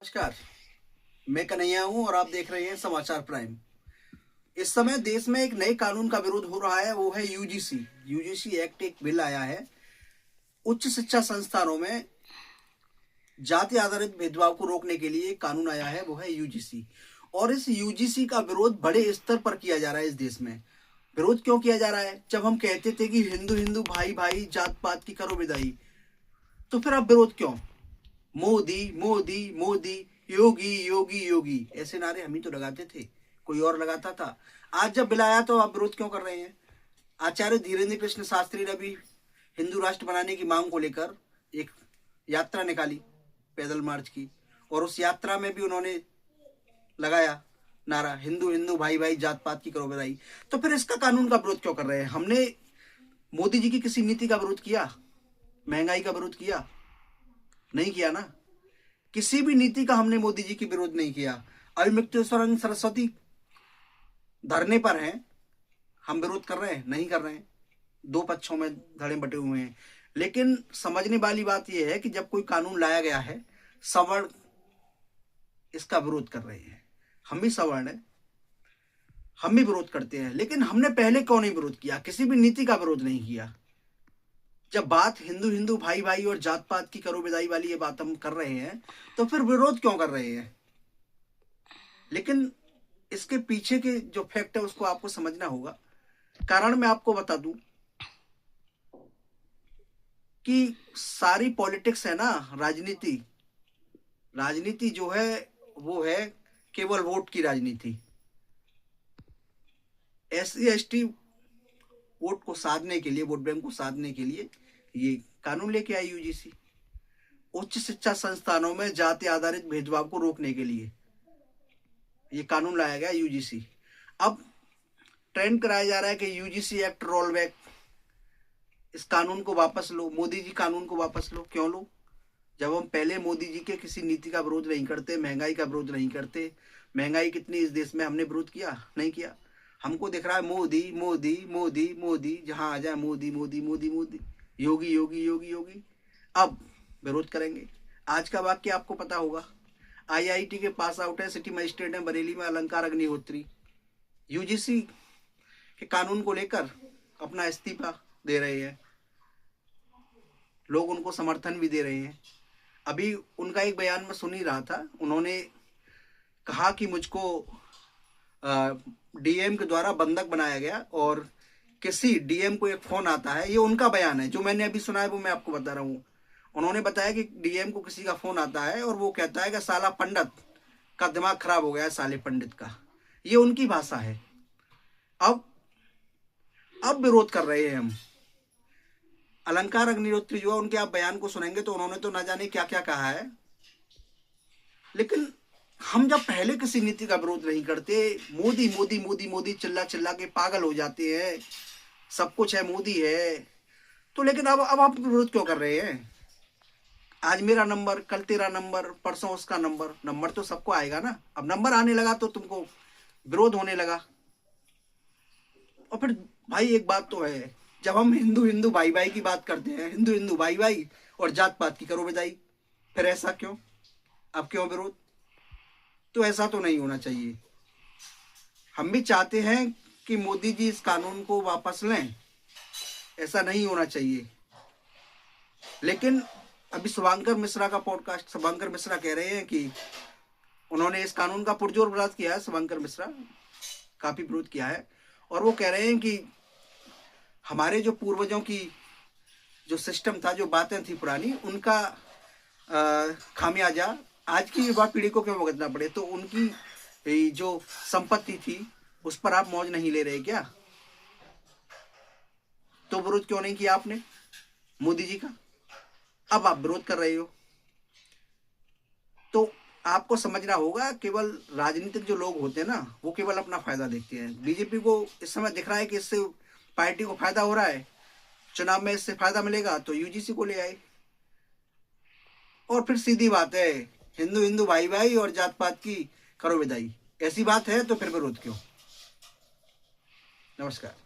नमस्कार। मैं कन्हैया हूं और आप देख रहे हैं समाचार प्राइम। इस समय देश में एक नए कानून का विरोध हो रहा है, वो है यूजीसी। यूजीसी एक्ट एक बिल आया है। उच्च शिक्षा संस्थानों में जाति आधारित भेदभाव को रोकने के लिए एक कानून आया है, वो है यूजीसी। और इस यूजीसी का विरोध बड़े स्तर पर किया जा रहा है इस देश में। विरोध क्यों किया जा रहा है? जब हम कहते थे कि हिंदू हिंदू भाई भाई जात पात की करो विदाई, तो फिर अब विरोध क्यों? मोदी मोदी मोदी, योगी योगी योगी, ऐसे नारे हम ही तो लगाते थे, कोई और लगाता था? आज जब बिल आया तो आप विरोध क्यों कर रहे हैं? आचार्य धीरेन्द्र कृष्ण शास्त्री ने भी हिंदू राष्ट्र बनाने की मांग को लेकर एक यात्रा निकाली, पैदल मार्च की, और उस यात्रा में भी उन्होंने लगाया नारा हिंदू हिंदू भाई भाई जात पात की करो विदाई। तो फिर इसका कानून का विरोध क्यों कर रहे हैं? हमने मोदी जी की किसी नीति का विरोध किया? महंगाई का विरोध किया? नहीं किया ना। किसी भी नीति का हमने मोदी जी की विरोध नहीं किया। अभिमुक्तेश्वरानंद सरस्वती धरने पर हैं, हम विरोध कर रहे हैं? नहीं कर रहे हैं। दो पक्षों में धड़े बटे हुए हैं। लेकिन समझने वाली बात यह है कि जब कोई कानून लाया गया है, सवर्ण इसका विरोध कर रहे हैं। हम भी सवर्ण हैं, हम भी विरोध करते हैं, लेकिन हमने पहले क्यों नहीं विरोध किया? किसी भी नीति का विरोध नहीं किया। जब बात हिंदू हिंदू भाई भाई और जात पात की करो विदाई वाली ये बात हम कर रहे हैं, तो फिर विरोध क्यों कर रहे हैं? लेकिन इसके पीछे के जो फैक्ट है उसको आपको समझना होगा। कारण मैं आपको बता दूं कि सारी पॉलिटिक्स है ना, राजनीति, राजनीति जो है वो है केवल वोट की राजनीति। एससी एसटी वोट को साधने के लिए, वोट बैंक को साधने के लिए ये कानून लेके आई यूजीसी। उच्च शिक्षा संस्थानों में जाति आधारित भेदभाव को रोकने के लिए ये कानून लाया गया यूजीसी। अब ट्रेंड कराया जा रहा है कि यूजीसी एक्ट रोल बैक, इस कानून को वापस लो, मोदी जी कानून को वापस लो। क्यों लो? जब हम पहले मोदी जी के किसी नीति का विरोध नहीं करते, महंगाई का विरोध नहीं करते। महंगाई कितनी इस देश में, हमने विरोध किया? नहीं किया। हमको दिख रहा है मोदी मोदी मोदी मोदी, जहां आ जाए मोदी मोदी मोदी मोदी, योगी योगी योगी योगी। अब विरोध करेंगे। आज का वाक्य आपको पता होगा। आईआईटी के पास आउट है, सिटी मजिस्ट्रेट है बरेली में, अलंकार अग्निहोत्री, यूजीसी के कानून को लेकर अपना इस्तीफा दे रहे हैं। लोग उनको समर्थन भी दे रहे हैं। अभी उनका एक बयान में सुन ही रहा था, उन्होंने कहा कि मुझको डीएम के द्वारा बंधक बनाया गया और किसी डीएम को एक फोन आता है। ये उनका बयान है, जो मैंने अभी सुना है वो मैं आपको बता रहा हूँ। उन्होंने बताया कि डीएम को किसी का फोन आता है और वो कहता है कि साला पंडित का दिमाग खराब हो गया है, साले पंडित का। ये उनकी भाषा है। अब विरोध कर रहे हैं हम। अलंकार अग्निहोत्री जो है, उनके आप बयान को सुनेंगे तो उन्होंने तो ना जाने क्या क्या कहा है। लेकिन हम जब पहले किसी नीति का विरोध नहीं करते, मोदी मोदी मोदी मोदी चिल्ला चिल्ला के पागल हो जाते हैं, सब कुछ है मोदी है, तो लेकिन अब आप विरोध क्यों कर रहे हैं? आज मेरा नंबर, कल तेरा नंबर, परसों उसका नंबर, नंबर तो सबको आएगा ना। अब नंबर आने लगा तो तुमको विरोध होने लगा। और फिर भाई एक बात तो है, जब हम हिंदू हिंदू भाई भाई की बात करते हैं, हिंदू हिंदू भाई भाई और जात पात की करो विदाई, फिर ऐसा क्यों? अब क्यों विरोध? तो ऐसा तो नहीं होना चाहिए। हम भी चाहते हैं कि मोदी जी इस कानून को वापस लें, ऐसा नहीं होना चाहिए। लेकिन अभी शुभंकर मिश्रा का पॉडकास्ट, शुभंकर मिश्रा कह रहे हैं कि उन्होंने इस कानून का पुरजोर विरोध किया है। शुभंकर मिश्रा काफी विरोध किया है और वो कह रहे हैं कि हमारे जो पूर्वजों की जो सिस्टम था, जो बातें थी पुरानी, उनका खामियाजा आज की युवा पीढ़ी को क्यों भुगतना पड़े। तो उनकी जो संपत्ति थी उस पर आप मौज नहीं ले रहे क्या? तो विरोध क्यों नहीं किया आपने मोदी जी का? अब आप विरोध कर रहे हो। तो आपको समझना होगा, केवल राजनीतिक जो लोग होते हैं ना, वो केवल अपना फायदा देखते हैं। बीजेपी को इस समय दिख रहा है कि इससे पार्टी को फायदा हो रहा है, चुनाव में इससे फायदा मिलेगा तो यूजीसी को ले आए। और फिर सीधी बात है, हिंदू हिंदू भाई भाई और जात पात की करो विदाई, ऐसी बात है तो फिर विरोध क्यों? नमस्कार।